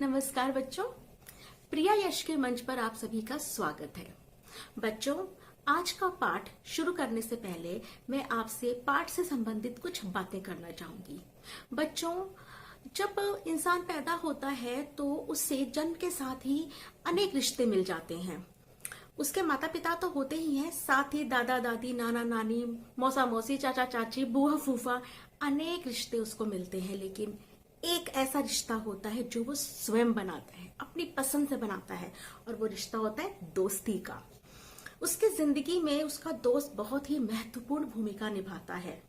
नमस्कार बच्चों, प्रिया यश के मंच पर आप सभी का स्वागत है। बच्चों, आज का पाठ शुरू करने से पहले मैं आपसे पाठ से संबंधित कुछ बातें करना चाहूंगी। बच्चों, जब इंसान पैदा होता है तो उससे जन्म के साथ ही अनेक रिश्ते मिल जाते हैं। उसके माता पिता तो होते ही हैं, साथ ही दादा दादी, नाना नानी, मौसा मौसी, चाचा चाची, बुआ फूफा, अनेक रिश्ते उसको मिलते हैं। लेकिन एक ऐसा रिश्ता होता है जो वो स्वयं बनाता है, अपनी पसंद से बनाता है, और वो रिश्ता होता है दोस्ती का। उसकी जिंदगी में उसका दोस्त बहुत ही महत्वपूर्ण भूमिका निभाता है,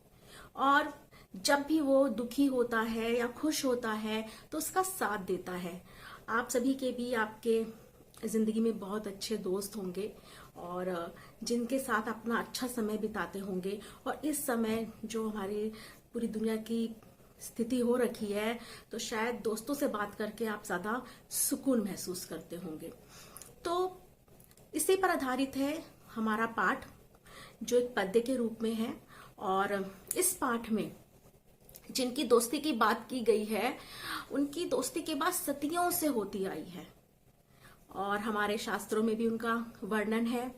और जब भी वो दुखी होता है या खुश होता है तो उसका साथ देता है। आप सभी के भी आपके जिंदगी में बहुत अच्छे दोस्त होंगे और जिनके साथ अपना अच्छा समय बिताते होंगे, और इस समय जो हमारी पूरी दुनिया की स्थिति हो रखी है तो शायद दोस्तों से बात करके आप ज्यादा सुकून महसूस करते होंगे। तो इसी पर आधारित है हमारा पाठ, जो एक पद्य के रूप में है। और इस पाठ में जिनकी दोस्ती की बात की गई है, उनकी दोस्ती के बाद सदियों से होती आई है, और हमारे शास्त्रों में भी उनका वर्णन है।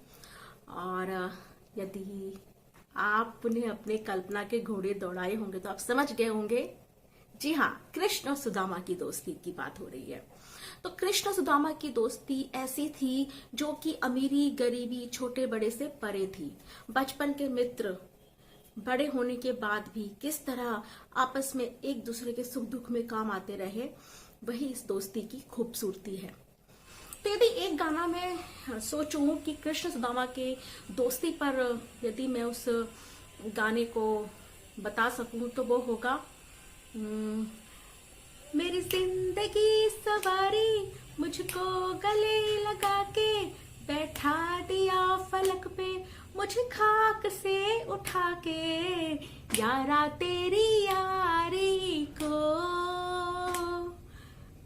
और यदि आपने अपने कल्पना के घोड़े दौड़ाए होंगे तो आप समझ गए होंगे, जी हाँ, कृष्ण और सुदामा की दोस्ती की बात हो रही है। तो कृष्ण सुदामा की दोस्ती ऐसी थी जो कि अमीरी गरीबी, छोटे बड़े से परे थी। बचपन के मित्र बड़े होने के बाद भी किस तरह आपस में एक दूसरे के सुख दुख में काम आते रहे, वही इस दोस्ती की खूबसूरती है। तो यदि एक गाना मैं सोचूं कि कृष्ण सुदामा के दोस्ती पर यदि मैं उस गाने को बता सकूं तो वो होगा, मेरी जिंदगी सवारी मुझको गले लगा के बैठा दिया फलक पे, मुझे खाक से उठा के यारा तेरी यारी को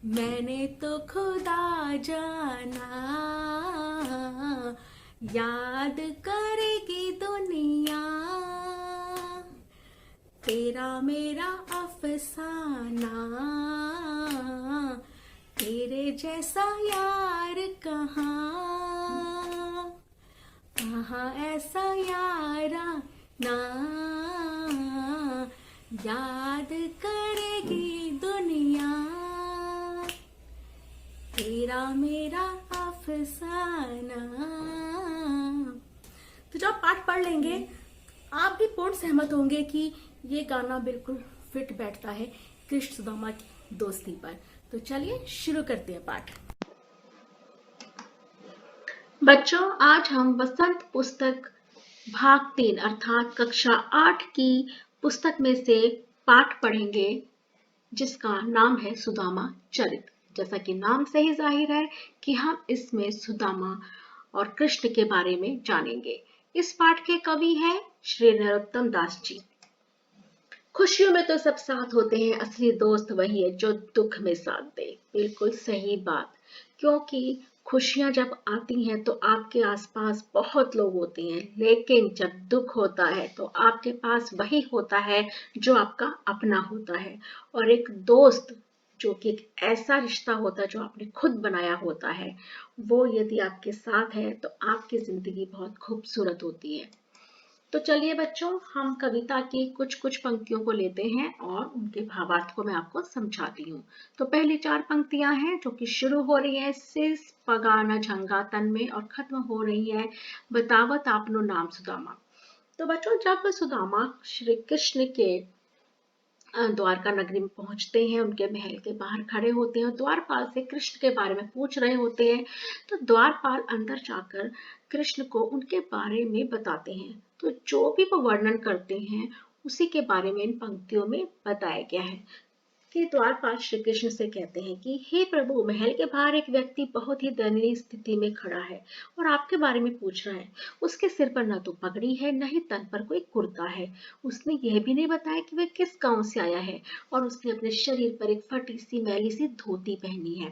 मैंने तो खुदा जाना, याद करेगी दुनिया तेरा मेरा अफसाना, तेरे जैसा यार कहाँ, कहाँ ऐसा यारा ना, याद करेगी दुनिया तेरा मेरा अफसाना। तो जब पाठ पढ़ लेंगे आप भी पूर्ण सहमत होंगे कि ये गाना बिल्कुल फिट बैठता है कृष्ण सुदामा की दोस्ती पर। तो चलिए शुरू करते हैं पाठ। बच्चों, आज हम वसंत पुस्तक भाग 3 अर्थात कक्षा 8 की पुस्तक में से पाठ पढ़ेंगे, जिसका नाम है सुदामा चरित। जैसा कि नाम से ही जाहिर है कि हम इसमें सुदामा और कृष्ण के बारे में जानेंगे। इस पाठ के कवि हैं श्री नरोत्तम दास जी। खुशियों में तो सब साथ होते हैं, असली दोस्त वही है जो दुख में साथ दे। बिल्कुल सही बात, क्योंकि खुशियां जब आती हैं तो आपके आसपास बहुत लोग होते हैं, लेकिन जब दुख होता है तो आपके पास वही होता है जो आपका अपना होता है। और एक दोस्त जो कि एक ऐसा रिश्ता होता है जो आपने खुद बनाया होता है, वो यदि आपके साथ है तो आपकी जिंदगी बहुत खूबसूरत होती है। तो चलिए बच्चों, हम कविता की कुछ कुछ पंक्तियों को लेते हैं और उनके भावार्थ को मैं आपको समझाती हूँ। तो पहली 4 पंक्तियां हैं जो कि शुरू हो रही है सिस पगाना झंगा तन में और खत्म हो रही है बतावत आपनो नाम सुदामा। तो बच्चों, जब सुदामा श्री कृष्ण के द्वारका नगरी में पहुंचते हैं, उनके महल के बाहर खड़े होते हैं, द्वारपाल से कृष्ण के बारे में पूछ रहे होते हैं। तो द्वारपाल अंदर जाकर कृष्ण को उनके बारे में बताते हैं। तो जो भी वो वर्णन करते हैं उसी के बारे में इन पंक्तियों में बताया गया है कि द्वारपाल श्री कृष्ण से कहते हैं कि हे प्रभु, महल के बाहर एक व्यक्ति बहुत ही दयनीय स्थिति में खड़ा है और आपके बारे में पूछ रहा है। उसके सिर पर न तो पगड़ी है, न ही तन पर कोई कुर्ता है। उसने यह भी नहीं बताया कि वह किस गांव से आया है, और उसने अपने शरीर पर एक फटी सी मैली सी धोती पहनी है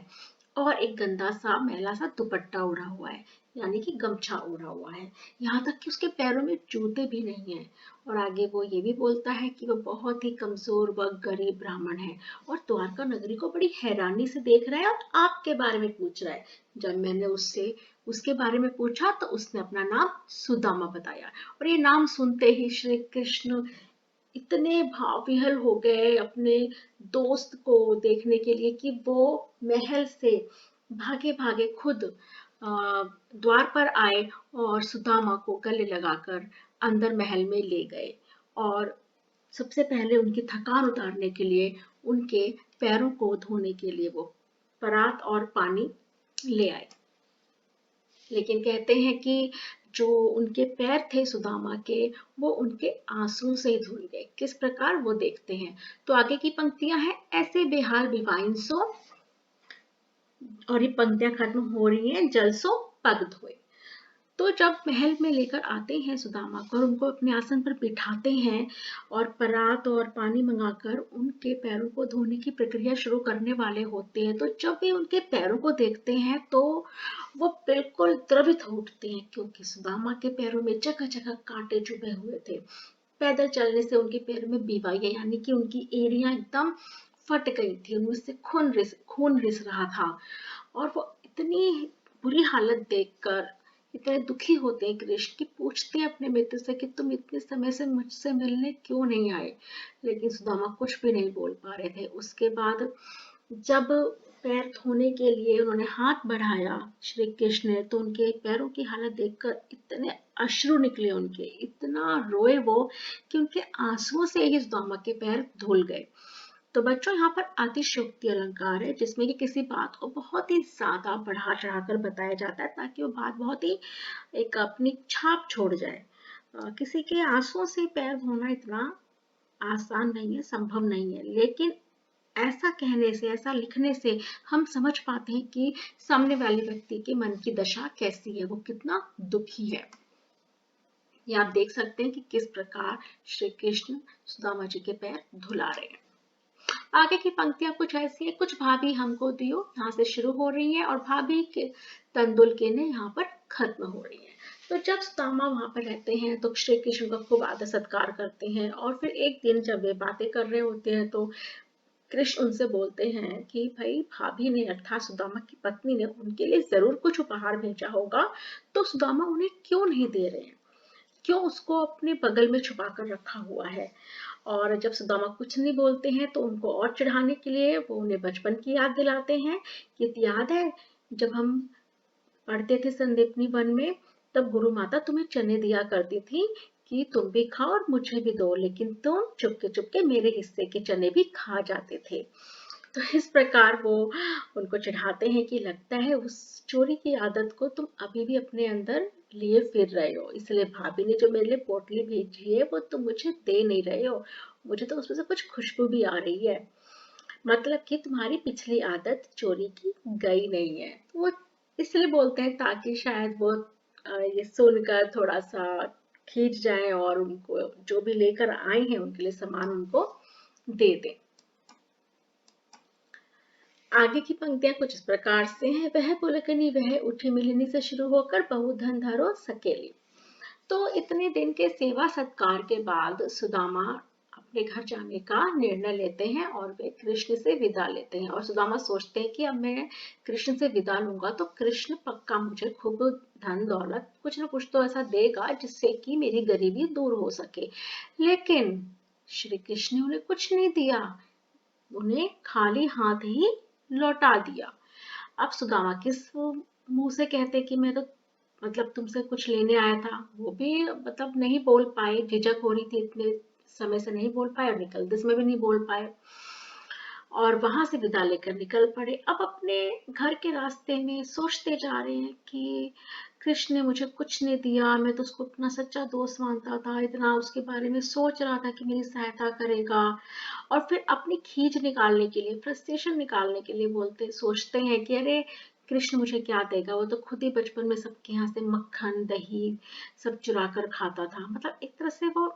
और एक गंदा सा मैला सा दुपट्टा ओढ़ा हुआ है। यानी कि गमछा ओढ़ा हुआ है, यहाँ तक कि उसके पैरों में जूते भी नहीं है। और आगे वो ये भी बोलता है कि वो बहुत ही कमजोर व गरीब ब्राह्मण है और द्वारका नगरी को बड़ी हैरानी से देख रहा है और आपके बारे में पूछ रहा है। जब मैंने उससे उसके बारे में पूछा तो उसने अपना नाम सुदामा बताया, और ये नाम सुनते ही श्री कृष्ण इतने भावविहल हो गए अपने दोस्त को देखने के लिए कि वो महल से भागे भागे खुद द्वार पर आए और सुदामा को गले लगाकर अंदर महल में ले गए। और सबसे पहले उनकी थकान उतारने के लिए उनके पैरों को धोने के लिए वो परात और पानी ले आए। लेकिन कहते हैं कि जो उनके पैर थे सुदामा के, वो उनके आंसू से धुल गए। किस प्रकार वो देखते हैं। तो आगे की पंक्तियां हैं, ऐसे बेहाल बिवाइन सो, और ये पंक्तियां खत्म हो रही हैं, जल सो पग धोए। तो जब महल में लेकर आते हैं सुदामा को और उनको अपने आसन पर बिठाते हैं और परात और पानी मंगाकर उनके पैरों को धोने की प्रक्रिया शुरू करने वाले होते हैं, तो जब वे उनके पैरों को देखते हैं तो वो बिल्कुल द्रवित हो उठते हैं, क्योंकि सुदामा के पैरों में जगह जगह कांटे चुभे हुए थे। पैदल चलने से उनके पैरों में बीवाइयां यानी कि उनकी एड़ियां एकदम फट गई थी, उनमें से खून रिस रहा था। और वो इतनी बुरी हालत देखकर इतने दुखी होते हैं कृष्ण कि पूछते हैं अपने मित्र से कि तुम इतने समय से मुझसे मिलने क्यों नहीं आए। लेकिन सुदामा कुछ भी नहीं बोल पा रहे थे। उसके बाद जब पैर धोने के लिए उन्होंने हाथ बढ़ाया श्री कृष्ण ने, तो उनके पैरों की हालत देखकर इतने अश्रु निकले उनके, इतना रोए वो कि उनके आंसुओं से ही सुदामा के पैर धुल गए। तो बच्चों यहाँ पर अतिशयोक्ति अलंकार है, जिसमें कि किसी बात को बहुत ही ज्यादा बढ़ा चढ़ाकर बताया जाता है ताकि वो बात बहुत ही एक अपनी छाप छोड़ जाए। किसी के आंसुओं से पैर धोना इतना आसान नहीं है, संभव नहीं है, लेकिन ऐसा कहने से, ऐसा लिखने से हम समझ पाते हैं कि सामने वाले व्यक्ति के मन की दशा कैसी है, वो कितना दुखी है। ये आप देख सकते हैं कि किस प्रकार श्री कृष्ण सुदामा जी के पैर धुला रहे हैं। आगे की पंक्तियां कुछ ऐसी है, कुछ भाभी हमको दियो, यहाँ से शुरू हो रही है और भाभी के तंदुल के ने यहाँ पर खत्म हो रही है। तो जब सुदामा वहां पर रहते हैं तो श्री कृष्ण का खूब आदर सत्कार करते हैं, और फिर एक दिन जब वे बातें कर रहे होते हैं तो कृष्ण उनसे बोलते हैं कि भाई भाभी ने अर्थात सुदामा की पत्नी ने उनके लिए जरूर कुछ उपहार भेजा होगा, तो सुदामा उन्हें क्यों नहीं दे रहे हैं, क्यों उसको अपने बगल में छुपा कर रखा हुआ है। और जब सुदामा कुछ नहीं बोलते हैं तो उनको और चिढ़ाने के लिए वो उन्हें बचपन की याद दिलाते हैं कि याद है जब हम पढ़ते थे संदीपनी वन में, तब गुरु माता तुम्हें चने दिया करती थी कि तुम भी खाओ और मुझे भी दो, लेकिन तुम चुपके चुपके मेरे हिस्से के चने भी खा जाते थे। तो इस प्रकार वो उनको चिढ़ाते हैं कि लगता है उस चोरी की आदत को तुम अभी भी अपने अंदर लिए फिर रहे हो, इसलिए भाभी ने जो मेरे लिए पोटली भेजी है वो तुम मुझे दे नहीं रहे हो, मुझे तो उसमें से कुछ खुशबू भी आ रही है, मतलब कि तुम्हारी पिछली आदत चोरी की गई नहीं है। तो वो इसलिए बोलते हैं ताकि शायद वो ये सुनकर थोड़ा सा खींच जाए और उनको जो भी लेकर आए हैं उनके लिए सामान उनको दे दें। आगे की पंक्तियां कुछ इस प्रकार से हैं, वह पुलकनी वह उठी मिलनी से शुरू होकर बहु धन धरो सकेली। तो इतने दिन के सेवा सत्कार के बाद सुदामा अपने घर जाने का निर्णय लेते हैं और वे कृष्ण से विदा लेते हैं। और सुदामा सोचते हैं कि अब मैं कृष्ण से विदा लूंगा तो कृष्ण पक्का मुझे खूब धन दौलत कुछ ना कुछ तो ऐसा देगा जिससे कि मेरी गरीबी दूर हो सके। लेकिन श्री कृष्ण ने उन्हें कुछ नहीं दिया, उन्हें खाली हाथ ही लौटा दिया। अब सुदामा किस मुंह से कहते कि मैं तो मतलब तुमसे कुछ लेने आया था, वो भी मतलब नहीं बोल पाए, झिझक हो रही थी, इतने समय से नहीं बोल पाए और निकलते समय भी नहीं बोल पाए और वहां से विदा लेकर निकल पड़े। अब अपने घर के रास्ते में सोचते जा रहे हैं कि कृष्ण ने मुझे कुछ नहीं दिया, मैं तो उसको अपना सच्चा दोस्त मानता था, इतना उसके बारे में सोच रहा था कि मेरी सहायता करेगा। और फिर अपनी खींच निकालने के लिए, फ्रस्ट्रेशन निकालने के लिए बोलते सोचते हैं कि अरे कृष्ण मुझे क्या देगा, वो तो खुद ही बचपन में सबके यहाँ से मक्खन दही सब चुरा कर खाता था। मतलब एक तरह से वो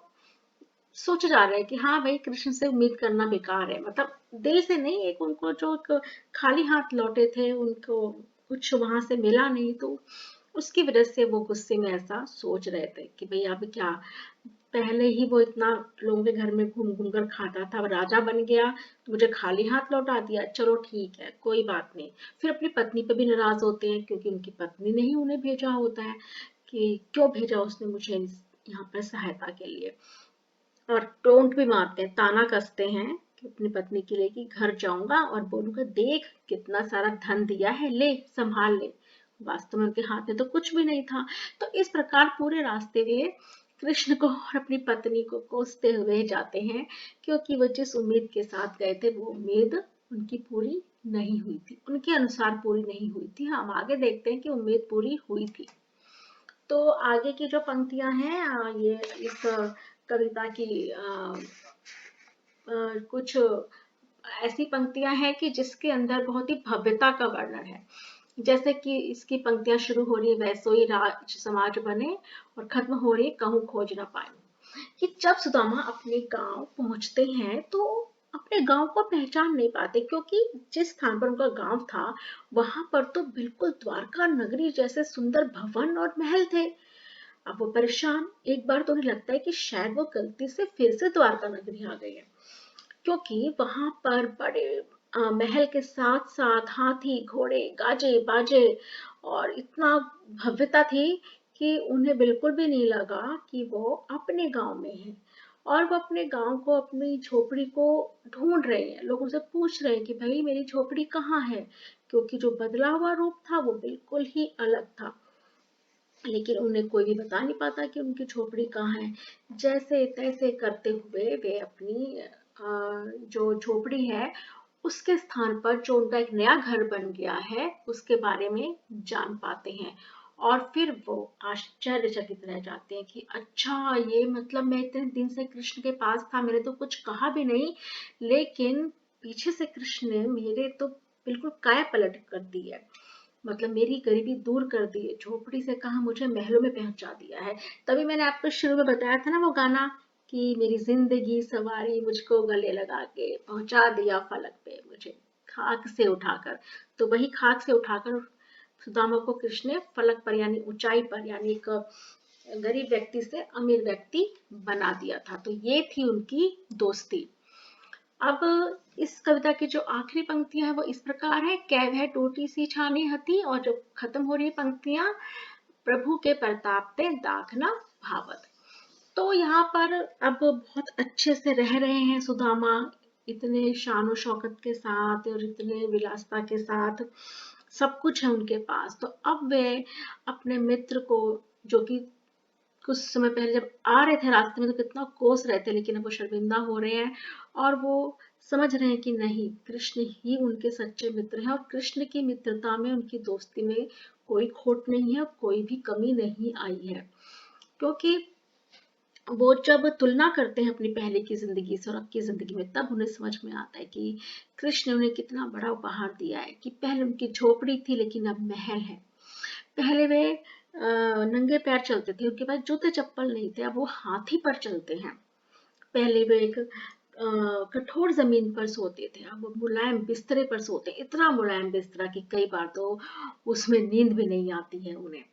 सोचे जा रहे हैं कि हाँ भाई कृष्ण से उम्मीद करना बेकार है, मतलब दिल से नहीं, एक उनको जो एक खाली हाथ लौटे थे उनको कुछ वहां से मिला नहीं, तो उसकी वजह से वो गुस्से में ऐसा सोच रहे थे कि भाई अब क्या, पहले ही वो इतना लोगों के घर में घूम घूम कर खाता था, अब राजा बन गया तो मुझे खाली हाथ लौटा दिया, चलो ठीक है कोई बात नहीं। फिर अपनी पत्नी पे भी नाराज होते हैं क्योंकि उनकी पत्नी ने ही उन्हें भेजा होता है कि क्यों भेजा उसने मुझे यहाँ पर सहायता के लिए। और टोंट भी मारते हैं, ताना कसते हैं कि अपनी पत्नी के लिए कि घर जाऊंगा और बोलूंगा देख कितना सारा धन दिया है, ले संभाल ले। वास्तव में उनके हाथ में तो कुछ भी नहीं था। तो इस प्रकार पूरे रास्ते वे कृष्ण को और अपनी पत्नी को कोसते हुए जाते हैं, क्योंकि वो जिस उम्मीद के साथ गए थे वो उम्मीद उनकी पूरी नहीं हुई थी, उनके अनुसार पूरी नहीं हुई थी। हम आगे देखते हैं कि उम्मीद पूरी हुई थी। तो आगे की जो पंक्तियां हैं ये इस कविता की कुछ ऐसी पंक्तियां हैं कि जिसके अंदर बहुत ही भव्यता का वर्णन है। जैसे कि इसकी पंक्तियां शुरू हो रही है, वैसोई राज समाज बने, और खत्म हो रही है, कहूँ खोज न पाए। कि जब सुदामा अपने गांव पहुंचते हैं तो अपने गांव को पहचान नहीं पाते, क्योंकि जिस स्थान पर उनका गांव था वहां पर तो बिल्कुल द्वारका नगरी जैसे सुंदर भवन और महल थे। अब वो परेशान, एक बार तो उन्हें लगता है कि शायद वो गलती से फिर से द्वारका नगरी आ गई है, क्योंकि वहां पर बड़े महल के साथ साथ हाथी घोड़े गाजे बाजे और इतना भव्यता थी कि उन्हें बिल्कुल भी नहीं लगा कि वो अपने गांव में है। और वो अपने गांव को, अपनी झोपड़ी को ढूंढ रहे हैं, लोगों से पूछ रहे हैं कि भाई मेरी झोपड़ी कहाँ है, क्योंकि जो बदला हुआ रूप था वो बिल्कुल ही अलग था। लेकिन उन्हें कोई भी बता नहीं पाता कि उनकी झोपड़ी कहाँ है। जैसे तैसे करते हुए वे अपनी जो झोपड़ी है उसके स्थान पर जो उनका एक नया घर बन गया है उसके बारे में जान पाते हैं। और फिर वो आश्चर्यचकित रह जाते हैं कि अच्छा, ये मतलब मैं इतने दिन से कृष्ण के पास था, मैंने तो कुछ कहा भी नहीं, लेकिन पीछे से कृष्ण ने मेरे तो बिल्कुल काया पलट कर दी है। मतलब मेरी गरीबी दूर कर दी है, झोपड़ी से कहा मुझे महलों में पहुंचा दिया है। तभी मैंने आपको शुरू में बताया था ना वो गाना कि मेरी जिंदगी सवारी मुझको गले लगा के पहुंचा दिया फलक पे मुझे खाक से उठाकर। तो वही खाक से उठाकर सुदामा को कृष्ण ने फलक पर यानी ऊंचाई पर, यानी एक गरीब व्यक्ति से अमीर व्यक्ति बना दिया था। तो ये थी उनकी दोस्ती। अब इस कविता की जो आखिरी पंक्तियां है वो इस प्रकार है, कै वह टूटी सी छानी हती, और जो खत्म हो रही है पंक्तियां, प्रभु के प्रताप ते दाखना भावत। तो यहाँ पर अब बहुत अच्छे से रह रहे हैं सुदामा, इतने शान शौकत के साथ और इतने विलासता के साथ, सब कुछ है उनके पास। तो अब वे अपने मित्र को, जो कि कुछ समय पहले जब आ रहे थे रास्ते में तो कितना कोस रहे थे, लेकिन अब वो शर्मिंदा हो रहे हैं और वो समझ रहे हैं कि नहीं, कृष्ण ही उनके सच्चे मित्र हैं और कृष्ण की मित्रता में, उनकी दोस्ती में कोई खोट नहीं है, कोई भी कमी नहीं आई है। क्योंकि वो जब तुलना करते हैं अपनी पहले की जिंदगी से और अब की जिंदगी में, तब उन्हें समझ में आता है कि कृष्ण ने उन्हें कितना बड़ा उपहार दिया है, कि पहले उनकी झोपड़ी थी लेकिन अब महल है। पहले वे नंगे पैर चलते थे, उनके पास जूते चप्पल नहीं थे, अब वो हाथी पर चलते हैं। पहले वे एक कठोर जमीन पर सोते थे, अब वो मुलायम बिस्तरे पर सोते हैं, इतना मुलायम बिस्तरा कि कई बार तो उसमें नींद भी नहीं आती है उन्हें।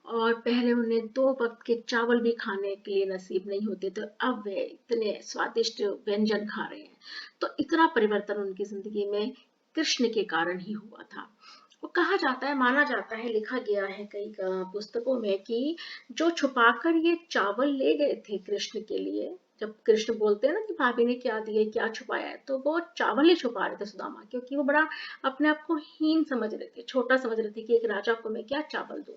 और पहले उन्हें 2 वक्त के चावल भी खाने के लिए नसीब नहीं होते, तो अब वे इतने स्वादिष्ट व्यंजन खा रहे हैं। तो इतना परिवर्तन उनकी जिंदगी में कृष्ण के कारण ही हुआ था। वो कहा जाता है, माना जाता है, लिखा गया है कई पुस्तकों में कि जो छुपाकर ये चावल ले गए थे कृष्ण के लिए, जब कृष्ण बोलते हैं ना कि भाभी ने क्या दिया, क्या छुपाया है, तो वो चावल ही छुपा रहे थे सुदामा, क्योंकि वो बड़ा अपने आप को हीन समझ रहे थे, छोटा समझ रहे थे कि एक राजा को मैं क्या चावल दूं।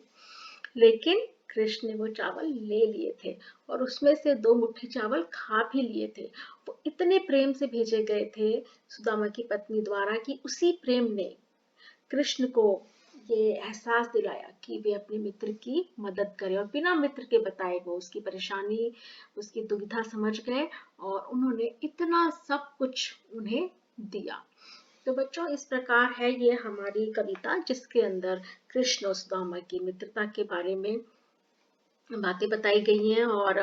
लेकिन कृष्ण ने वो चावल ले लिए थे और उसमें से 2 मुट्ठी चावल खा भी लिए थे। वो इतने प्रेम से भेजे गए थे सुदामा की पत्नी द्वारा कि उसी प्रेम ने कृष्ण को ये एहसास दिलाया कि वे अपने मित्र की मदद करें, और बिना मित्र के बताए वो उसकी परेशानी, उसकी दुविधा समझ गए और उन्होंने इतना सब कुछ उन्हें दिया। तो बच्चों, इस प्रकार है ये हमारी कविता, जिसके अंदर कृष्ण और सुदामा की मित्रता के बारे में बातें बताई गई हैं। और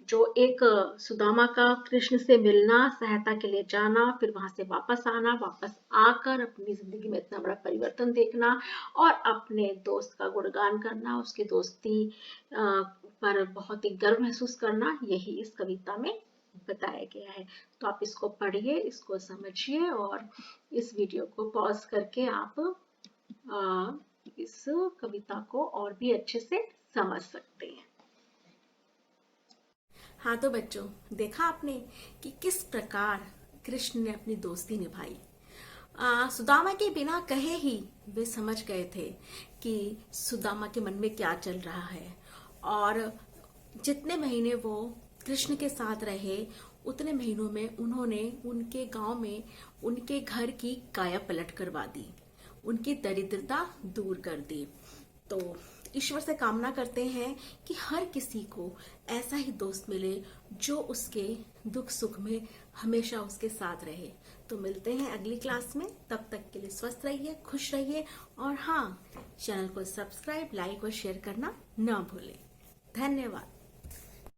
जो एक सुदामा का कृष्ण से मिलना, सहायता के लिए जाना, फिर वहां से वापस आना, वापस आकर अपनी जिंदगी में इतना बड़ा परिवर्तन देखना और अपने दोस्त का गुणगान करना, उसकी दोस्ती पर बहुत ही गर्व महसूस करना, यही इस कविता में बताया गया है। तो आप इसको पढ़िए, इसको समझिए और इस वीडियो को पॉज करके आप इस कविता को और भी अच्छे से समझ सकते हैं। हाँ तो बच्चों, देखा आपने कि किस प्रकार कृष्ण ने अपनी दोस्ती निभाई। सुदामा के बिना कहे ही वे समझ गए थे कि सुदामा के मन में क्या चल रहा है, और जितने महीने वो कृष्ण के साथ रहे उतने महीनों में उन्होंने उनके गांव में उनके घर की काया पलट करवा दी, उनकी दरिद्रता दूर कर दी। तो ईश्वर से कामना करते हैं कि हर किसी को ऐसा ही दोस्त मिले जो उसके दुख सुख में हमेशा उसके साथ रहे। तो मिलते हैं अगली क्लास में, तब तक के लिए स्वस्थ रहिए, खुश रहिए और हाँ, चैनल को सब्सक्राइब, लाइक और शेयर करना ना भूलें। धन्यवाद।